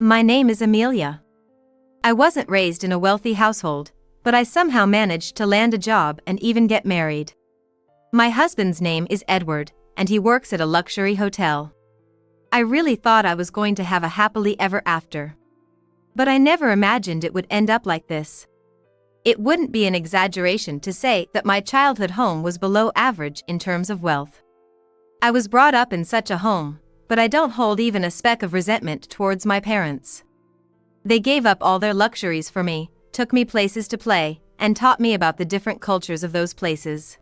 My name is Amelia. I wasn't raised in a wealthy household, but I somehow managed to land a job and even get married. My husband's name is Edward, and he works at a luxury hotel. I really thought I was going to have a happily ever after. But I never imagined it would end up like this. It wouldn't be an exaggeration to say that my childhood home was below average in terms of wealth. I was brought up in such a home, but I don't hold even a speck of resentment towards my parents. They gave up all their luxuries for me, took me places to play, and taught me about the different cultures of those places.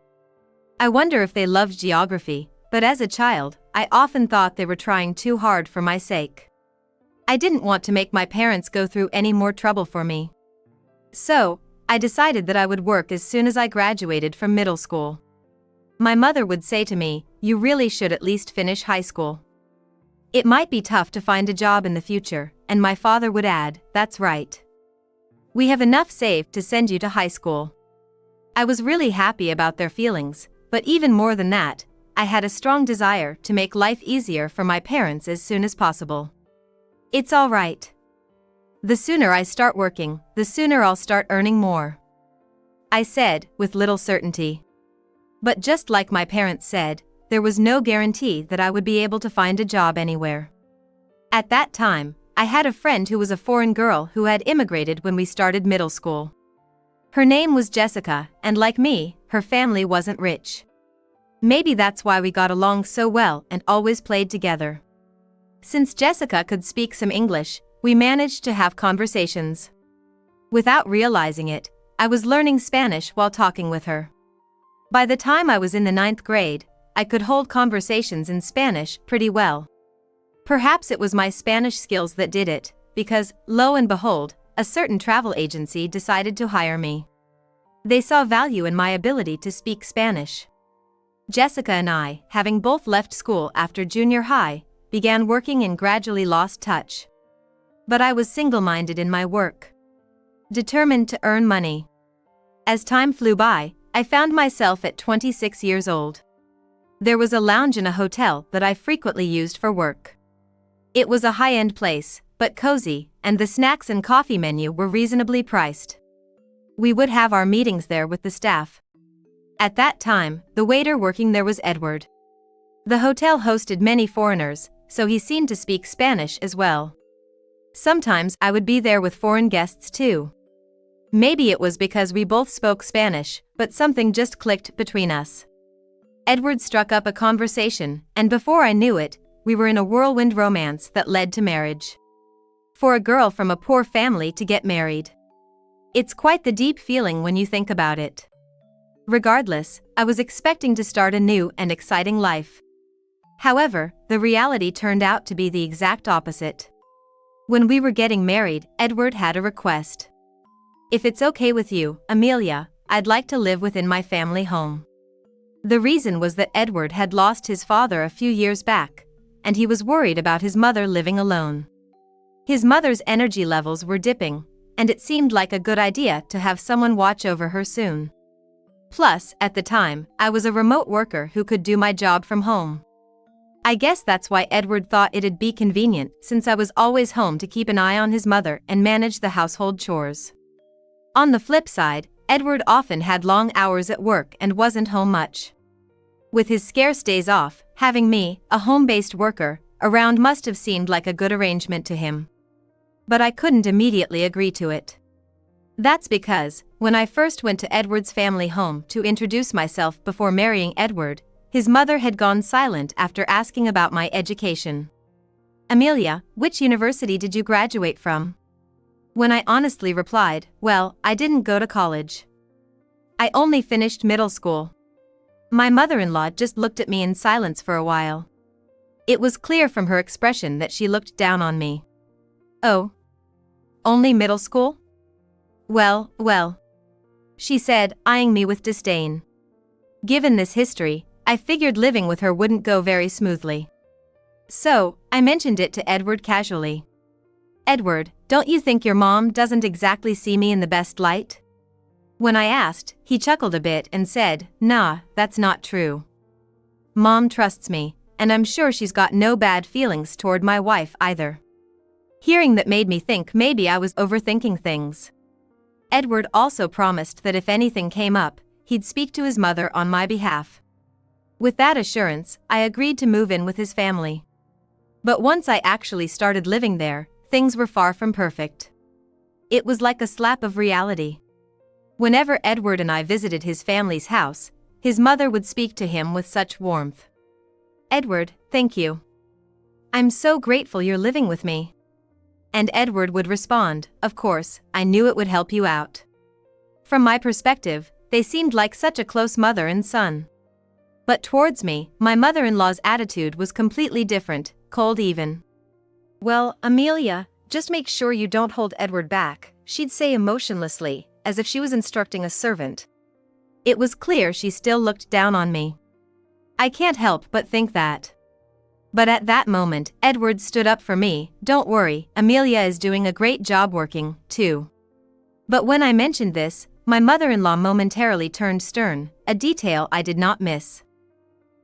I wonder if they loved geography, but as a child, I often thought they were trying too hard for my sake. I didn't want to make my parents go through any more trouble for me. So, I decided that I would work as soon as I graduated from middle school. My mother would say to me, "You really should at least finish high school. It might be tough to find a job in the future," and my father would add, "That's right. We have enough saved to send you to high school." I was really happy about their feelings, but even more than that, I had a strong desire to make life easier for my parents as soon as possible. It's all right. The sooner I start working, the sooner I'll start earning more, I said, with little certainty. But just like my parents said, there was no guarantee that I would be able to find a job anywhere. At that time, I had a friend who was a foreign girl who had immigrated when we started middle school. Her name was Jessica, and like me, her family wasn't rich. Maybe that's why we got along so well and always played together. Since Jessica could speak some English, we managed to have conversations. Without realizing it, I was learning Spanish while talking with her. By the time I was in the 9th grade, I could hold conversations in Spanish pretty well. Perhaps it was my Spanish skills that did it, because, lo and behold, a certain travel agency decided to hire me. They saw value in my ability to speak Spanish. Jessica and I, having both left school after junior high, began working and gradually lost touch. But I was single-minded in my work, determined to earn money. As time flew by, I found myself at 26 years old. There was a lounge in a hotel that I frequently used for work. It was a high-end place, but cozy, and the snacks and coffee menu were reasonably priced. We would have our meetings there with the staff. At that time, the waiter working there was Edward. The hotel hosted many foreigners, so he seemed to speak Spanish as well. Sometimes I would be there with foreign guests too. Maybe it was because we both spoke Spanish, but something just clicked between us. Edward struck up a conversation, and before I knew it, we were in a whirlwind romance that led to marriage. For a girl from a poor family to get married, it's quite the deep feeling when you think about it. Regardless, I was expecting to start a new and exciting life. However, the reality turned out to be the exact opposite. When we were getting married, Edward had a request. "If it's okay with you, Amelia, I'd like to live within my family home." The reason was that Edward had lost his father a few years back, and he was worried about his mother living alone. His mother's energy levels were dipping, and it seemed like a good idea to have someone watch over her soon. Plus, at the time, I was a remote worker who could do my job from home. I guess that's why Edward thought it'd be convenient, since I was always home to keep an eye on his mother and manage the household chores. On the flip side, Edward often had long hours at work and wasn't home much. With his scarce days off, having me, a home-based worker, around must have seemed like a good arrangement to him. But I couldn't immediately agree to it. That's because, when I first went to Edward's family home to introduce myself before marrying Edward, his mother had gone silent after asking about my education. "Amelia, which university did you graduate from?" When I honestly replied, "Well, I didn't go to college. I only finished middle school." My mother-in-law just looked at me in silence for a while. It was clear from her expression that she looked down on me. "Oh, only middle school? Well, she said, eyeing me with disdain. Given this history, I figured living with her wouldn't go very smoothly. So, I mentioned it to Edward casually. "Edward, don't you think your mom doesn't exactly see me in the best light?" When I asked, he chuckled a bit and said, "Nah, that's not true. Mom trusts me, and I'm sure she's got no bad feelings toward my wife either." Hearing that made me think maybe I was overthinking things. Edward also promised that if anything came up, he'd speak to his mother on my behalf. With that assurance, I agreed to move in with his family. But once I actually started living there, things were far from perfect. It was like a slap of reality. Whenever Edward and I visited his family's house, his mother would speak to him with such warmth. "Edward, thank you. I'm so grateful you're living with me." And Edward would respond, "Of course, I knew it would help you out." From my perspective, they seemed like such a close mother and son. But towards me, my mother-in-law's attitude was completely different, cold even. "Well, Amelia, just make sure you don't hold Edward back," she'd say emotionlessly, as if she was instructing a servant. It was clear she still looked down on me. I can't help but think that. But at that moment, Edward stood up for me. "Don't worry, Amelia is doing a great job working, too." But when I mentioned this, my mother-in-law momentarily turned stern, a detail I did not miss.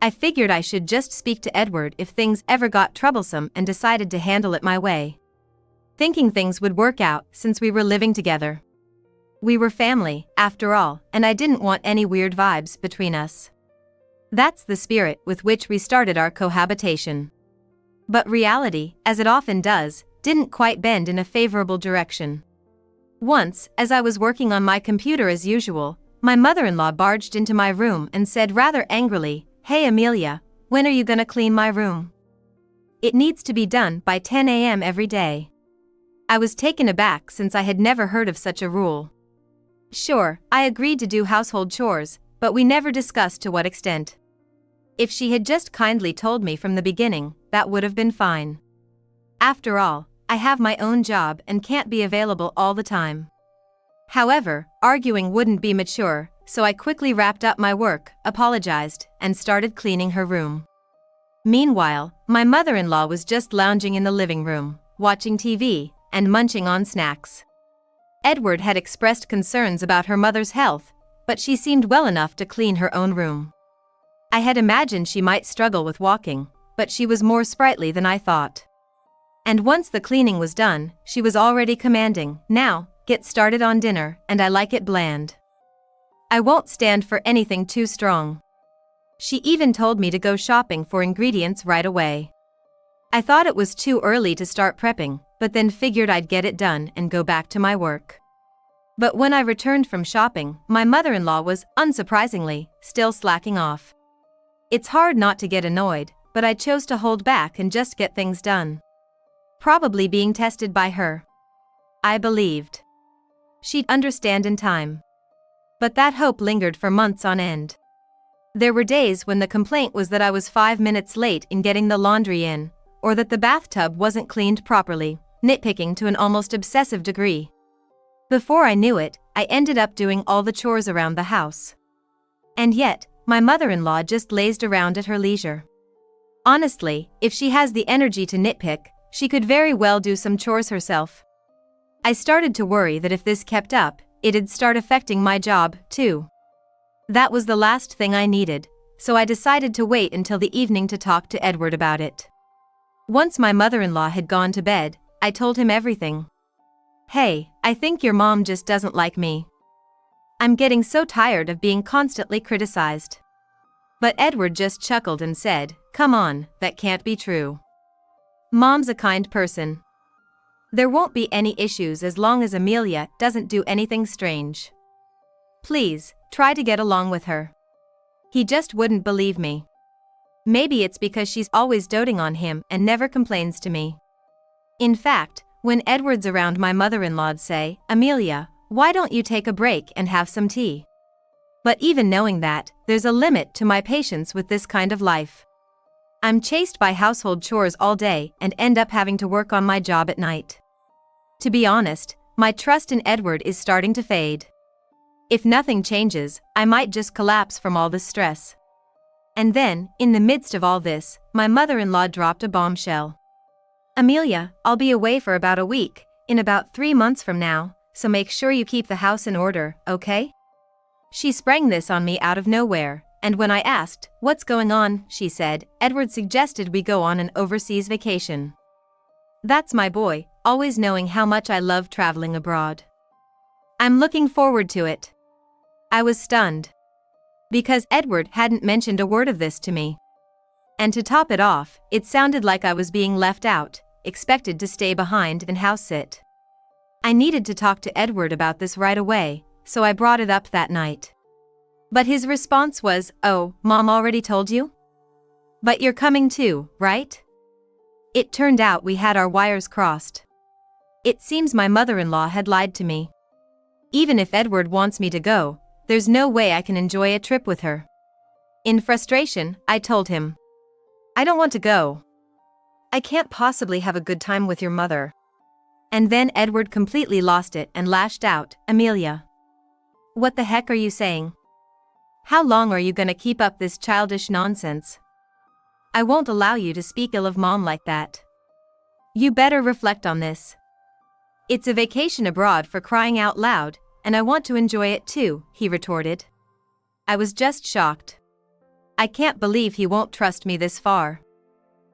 I figured I should just speak to Edward if things ever got troublesome and decided to handle it my way. Thinking things would work out since we were living together. We were family, after all, and I didn't want any weird vibes between us. That's the spirit with which we started our cohabitation. But reality, as it often does, didn't quite bend in a favorable direction. Once, as I was working on my computer as usual, my mother-in-law barged into my room and said rather angrily, "Hey Amelia, when are you gonna clean my room? It needs to be done by 10 a.m. every day." I was taken aback since I had never heard of such a rule. Sure, I agreed to do household chores, but we never discussed to what extent. If she had just kindly told me from the beginning, that would have been fine. After all, I have my own job and can't be available all the time. However, arguing wouldn't be mature, so I quickly wrapped up my work, apologized, and started cleaning her room. Meanwhile, my mother-in-law was just lounging in the living room, watching TV, and munching on snacks. Edward had expressed concerns about her mother's health, but she seemed well enough to clean her own room. I had imagined she might struggle with walking, but she was more sprightly than I thought. And once the cleaning was done, she was already commanding, "Now, get started on dinner, and I like it bland. I won't stand for anything too strong." She even told me to go shopping for ingredients right away. I thought it was too early to start prepping, but then figured I'd get it done and go back to my work. But when I returned from shopping, my mother-in-law was, unsurprisingly, still slacking off. It's hard not to get annoyed, but I chose to hold back and just get things done. Probably being tested by her. I believed she'd understand in time. But that hope lingered for months on end. There were days when the complaint was that I was 5 minutes late in getting the laundry in, or that the bathtub wasn't cleaned properly, nitpicking to an almost obsessive degree. Before I knew it, I ended up doing all the chores around the house. And yet, my mother-in-law just lazed around at her leisure. Honestly, if she has the energy to nitpick, she could very well do some chores herself. I started to worry that if this kept up, it'd start affecting my job, too. That was the last thing I needed, so I decided to wait until the evening to talk to Edward about it. Once my mother-in-law had gone to bed, I told him everything. "Hey, I think your mom just doesn't like me. I'm getting so tired of being constantly criticized." But Edward just chuckled and said, "Come on, that can't be true. Mom's a kind person. There won't be any issues as long as Amelia doesn't do anything strange. Please, try to get along with her." He just wouldn't believe me. Maybe it's because she's always doting on him and never complains to me. In fact, when Edward's around, my mother-in-law'd say, "Amelia, why don't you take a break and have some tea?" But even knowing that, there's a limit to my patience with this kind of life. I'm chased by household chores all day and end up having to work on my job at night. To be honest, my trust in Edward is starting to fade. If nothing changes, I might just collapse from all this stress. And then, in the midst of all this, my mother-in-law dropped a bombshell. "Amelia, I'll be away for about a week, in about 3 months from now, so make sure you keep the house in order, okay?" She sprang this on me out of nowhere, and when I asked, "What's going on?" she said, "Edward suggested we go on an overseas vacation." That's my boy, always knowing how much I love traveling abroad. I'm looking forward to it. I was stunned. Because Edward hadn't mentioned a word of this to me. And to top it off, it sounded like I was being left out, expected to stay behind and house sit. I needed to talk to Edward about this right away, so I brought it up that night. But his response was, "Oh, Mom already told you? But you're coming too, right?" It turned out we had our wires crossed. It seems my mother-in-law had lied to me. Even if Edward wants me to go, there's no way I can enjoy a trip with her. In frustration, I told him, "I don't want to go. I can't possibly have a good time with your mother." And then Edward completely lost it and lashed out, "Amelia, what the heck are you saying? How long are you gonna keep up this childish nonsense? I won't allow you to speak ill of Mom like that. You better reflect on this. It's a vacation abroad for crying out loud, and I want to enjoy it too," he retorted. I was just shocked. I can't believe he won't trust me this far.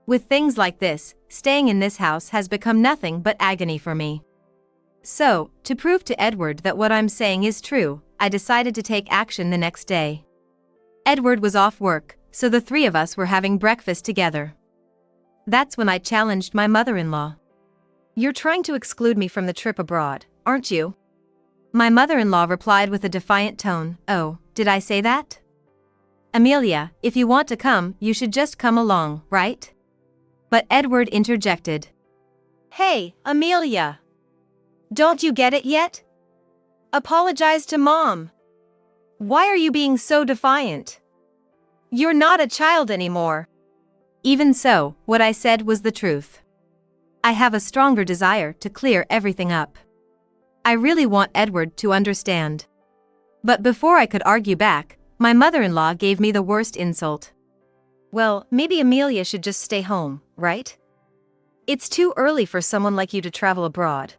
With things like this, staying in this house has become nothing but agony for me. So, to prove to Edward that what I'm saying is true, I decided to take action the next day. Edward was off work, so the three of us were having breakfast together. That's when I challenged my mother-in-law. "You're trying to exclude me from the trip abroad, aren't you?" My mother-in-law replied with a defiant tone, "Oh, did I say that? Amelia, if you want to come, you should just come along, right?" But Edward interjected. "Hey, Amelia! Don't you get it yet? Apologize to Mom. Why are you being so defiant? You're not a child anymore." Even so, what I said was the truth. I have a stronger desire to clear everything up. I really want Edward to understand. But before I could argue back, my mother-in-law gave me the worst insult. "Well, maybe Amelia should just stay home, right? It's too early for someone like you to travel abroad.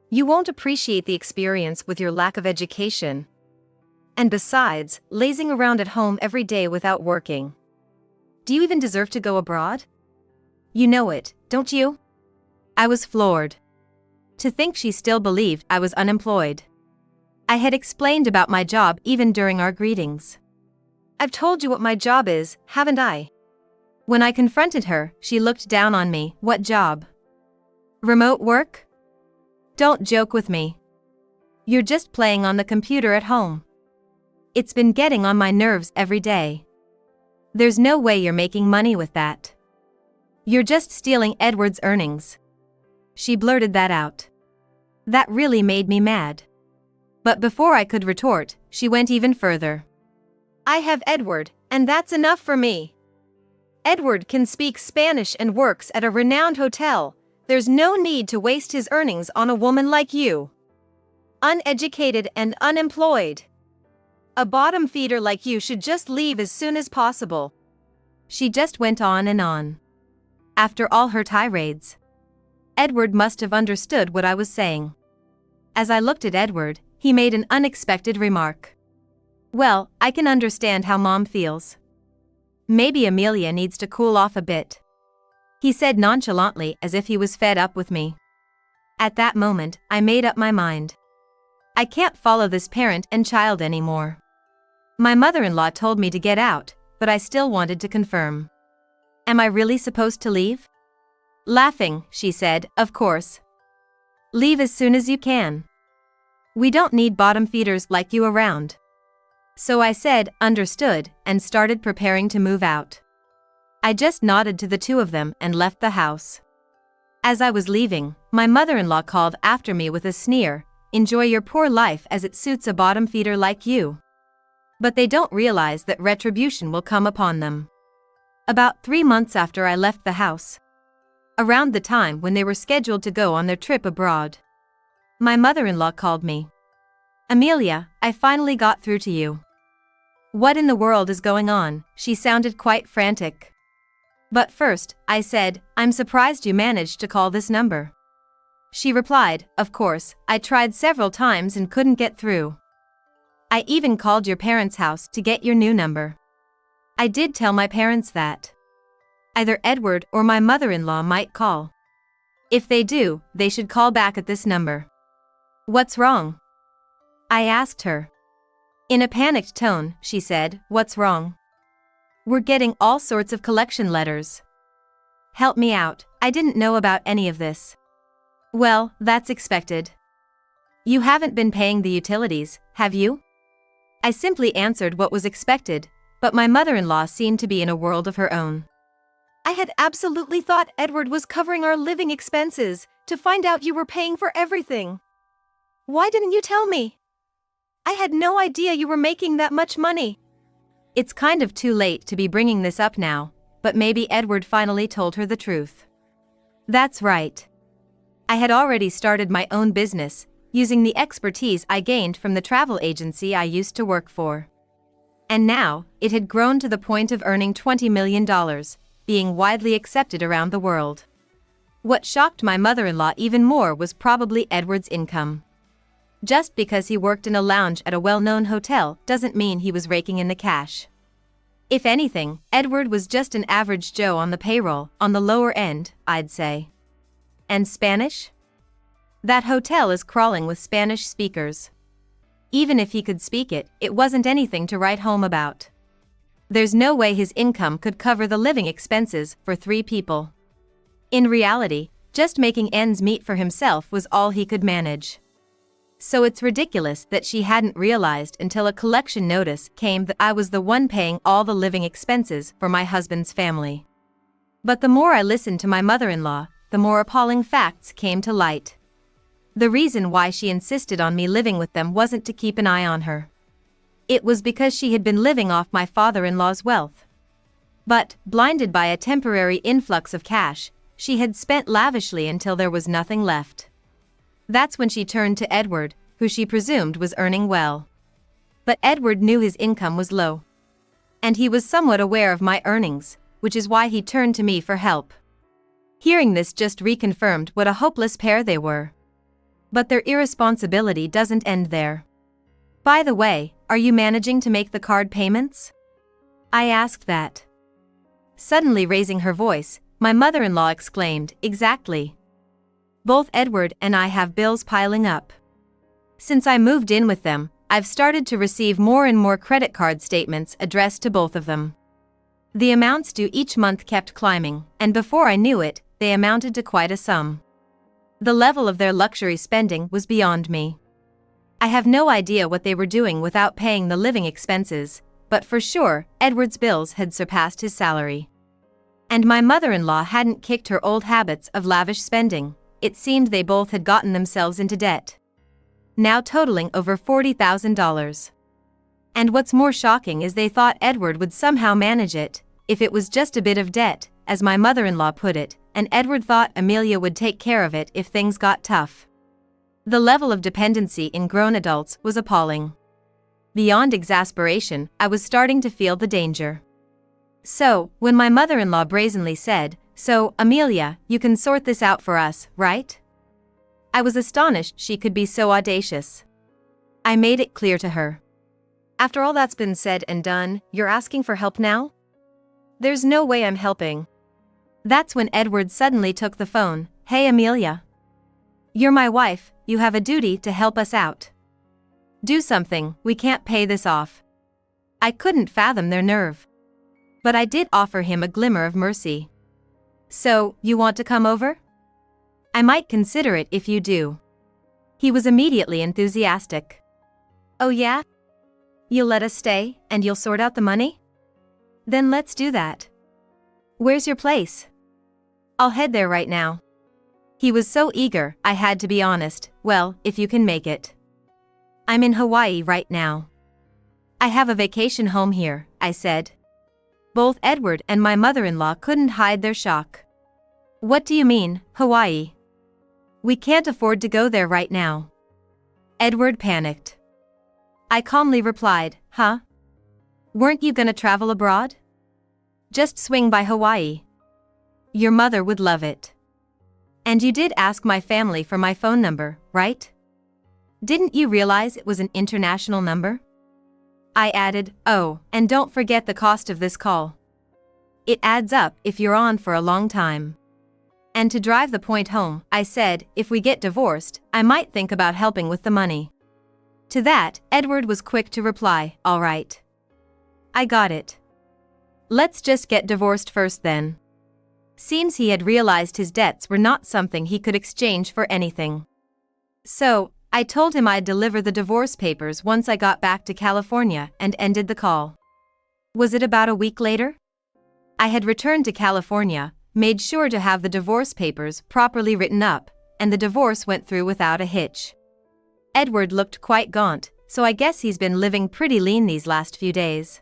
You won't appreciate the experience with your lack of education. And besides, lazing around at home every day without working. Do you even deserve to go abroad? You know it, don't you?" I was floored. To think she still believed I was unemployed. I had explained about my job even during our greetings. "I've told you what my job is, haven't I?" When I confronted her, she looked down on me. "What job? Remote work? Don't joke with me. You're just playing on the computer at home. It's been getting on my nerves every day. There's no way you're making money with that. You're just stealing Edward's earnings." She blurted that out. That really made me mad. But before I could retort, she went even further. "I have Edward, and that's enough for me. Edward can speak Spanish and works at a renowned hotel. There's no need to waste his earnings on a woman like you. Uneducated and unemployed. A bottom feeder like you should just leave as soon as possible." She just went on and on. After all her tirades, Edward must have understood what I was saying. As I looked at Edward, he made an unexpected remark. "Well, I can understand how Mom feels. Maybe Amelia needs to cool off a bit," he said nonchalantly as if he was fed up with me. At that moment, I made up my mind. I can't follow this parent and child anymore. My mother-in-law told me to get out, but I still wanted to confirm. "Am I really supposed to leave?" Laughing, she said, "Of course. Leave as soon as you can. We don't need bottom feeders like you around." So I said, "Understood," and started preparing to move out. I just nodded to the two of them and left the house. As I was leaving, my mother-in-law called after me with a sneer, "Enjoy your poor life as it suits a bottom feeder like you. But they don't realize that retribution will come upon them." About 3 months after I left the house, around the time when they were scheduled to go on their trip abroad, my mother-in-law called me. "Amelia, I finally got through to you." "What in the world is going on?" She sounded quite frantic. "But first," I said, "I'm surprised you managed to call this number." She replied, "Of course, I tried several times and couldn't get through. I even called your parents' house to get your new number. I did tell my parents that either Edward or my mother-in-law might call. If they do, they should call back at this number. What's wrong? I asked her. In a panicked tone, she said, "What's wrong?" We're getting all sorts of collection letters. Help me out, I didn't know about any of this. Well, that's expected. You haven't been paying the utilities, have you? I simply answered what was expected, but my mother-in-law seemed to be in a world of her own. I had absolutely thought Edward was covering our living expenses, to find out you were paying for everything. Why didn't you tell me? I had no idea you were making that much money. It's kind of too late to be bringing this up now, but maybe Edward finally told her the truth. That's right. I had already started my own business, using the expertise I gained from the travel agency I used to work for. And now, it had grown to the point of earning $20 million, being widely accepted around the world. What shocked my mother-in-law even more was probably Edward's income. Just because he worked in a lounge at a well-known hotel doesn't mean he was raking in the cash. If anything, Edward was just an average Joe on the payroll, on the lower end, I'd say. And Spanish? That hotel is crawling with Spanish speakers. Even if he could speak it, it wasn't anything to write home about. There's no way his income could cover the living expenses for 3 people. In reality, just making ends meet for himself was all he could manage. So it's ridiculous that she hadn't realized until a collection notice came that I was the one paying all the living expenses for my husband's family. But the more I listened to my mother-in-law, the more appalling facts came to light. The reason why she insisted on me living with them wasn't to keep an eye on her. It was because she had been living off my father-in-law's wealth. But, blinded by a temporary influx of cash, she had spent lavishly until there was nothing left. That's when she turned to Edward, who she presumed was earning well. But Edward knew his income was low. And he was somewhat aware of my earnings, which is why he turned to me for help. Hearing this just reconfirmed what a hopeless pair they were. But their irresponsibility doesn't end there. By the way, are you managing to make the card payments? I asked that. Suddenly raising her voice, my mother-in-law exclaimed, "Exactly. Both Edward and I have bills piling up. Since I moved in with them, I've started to receive more and more credit card statements addressed to both of them. The amounts due each month kept climbing, and before I knew it, they amounted to quite a sum. The level of their luxury spending was beyond me. I have no idea what they were doing without paying the living expenses, but for sure, Edward's bills had surpassed his salary. And my mother-in-law hadn't kicked her old habits of lavish spending. It seemed they both had gotten themselves into debt, now totaling over $40,000. And what's more shocking is they thought Edward would somehow manage it, if it was just a bit of debt, as my mother-in-law put it, and Edward thought Amelia would take care of it if things got tough. The level of dependency in grown adults was appalling. Beyond exasperation, I was starting to feel the danger. So, when my mother-in-law brazenly said, "So, Amelia, you can sort this out for us, right?" I was astonished she could be so audacious. I made it clear to her. "After all that's been said and done, you're asking for help now? There's no way I'm helping." That's when Edward suddenly took the phone. "Hey Amelia. You're my wife, you have a duty to help us out. Do something, we can't pay this off." I couldn't fathom their nerve. But I did offer him a glimmer of mercy. "So, you want to come over? I might consider it if you do." He was immediately enthusiastic. "Oh yeah? You'll let us stay, and you'll sort out the money? Then let's do that. Where's your place? I'll head there right now." He was so eager, I had to be honest. "Well, if you can make it." "I'm in Hawaii right now. I have a vacation home here," I said. Both Edward and my mother-in-law couldn't hide their shock. "What do you mean, Hawaii? We can't afford to go there right now." Edward panicked. I calmly replied, "Huh? Weren't you gonna travel abroad? Just swing by Hawaii. Your mother would love it. And you did ask my family for my phone number, right? Didn't you realize it was an international number?" I added, "Oh, and don't forget the cost of this call. It adds up if you're on for a long time." And to drive the point home, I said, if we get divorced, I might think about helping with the money. To that, Edward was quick to reply, all right. I got it. Let's just get divorced first then. Seems he had realized his debts were not something he could exchange for anything. So, I told him I'd deliver the divorce papers once I got back to California and ended the call. Was it about a week later? I had returned to California, made sure to have the divorce papers properly written up, and the divorce went through without a hitch. Edward looked quite gaunt, so I guess he's been living pretty lean these last few days.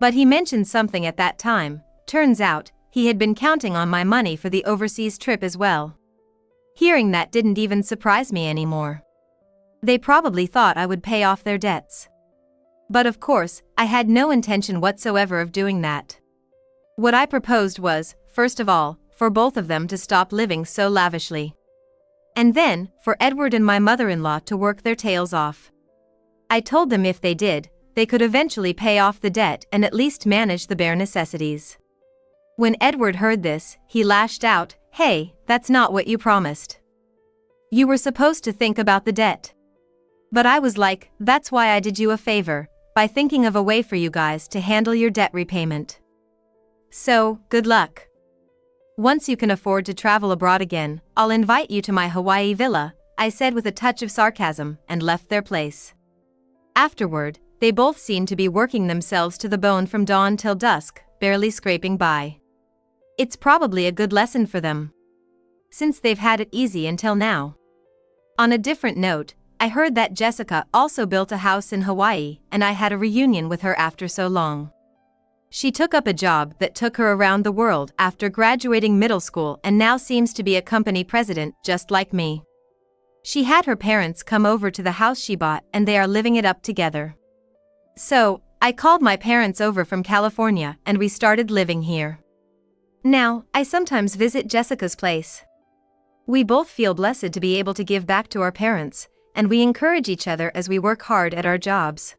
But he mentioned something at that time. Turns out, he had been counting on my money for the overseas trip as well. Hearing that didn't even surprise me anymore. They probably thought I would pay off their debts. But of course, I had no intention whatsoever of doing that. What I proposed was, first of all, for both of them to stop living so lavishly. And then, for Edward and my mother-in-law to work their tails off. I told them if they did, they could eventually pay off the debt and at least manage the bare necessities. When Edward heard this, he lashed out, hey, that's not what you promised. You were supposed to think about the debt. But I was like, that's why I did you a favor, by thinking of a way for you guys to handle your debt repayment. So, good luck. Once you can afford to travel abroad again, I'll invite you to my Hawaii villa, I said with a touch of sarcasm, and left their place. Afterward, they both seemed to be working themselves to the bone from dawn till dusk, barely scraping by. It's probably a good lesson for them, since they've had it easy until now. On a different note, I heard that Jessica also built a house in Hawaii, and I had a reunion with her after so long. She took up a job that took her around the world after graduating middle school and now seems to be a company president just like me. She had her parents come over to the house she bought and they are living it up together. So, I called my parents over from California and we started living here. Now, I sometimes visit Jessica's place. We both feel blessed to be able to give back to our parents, and we encourage each other as we work hard at our jobs.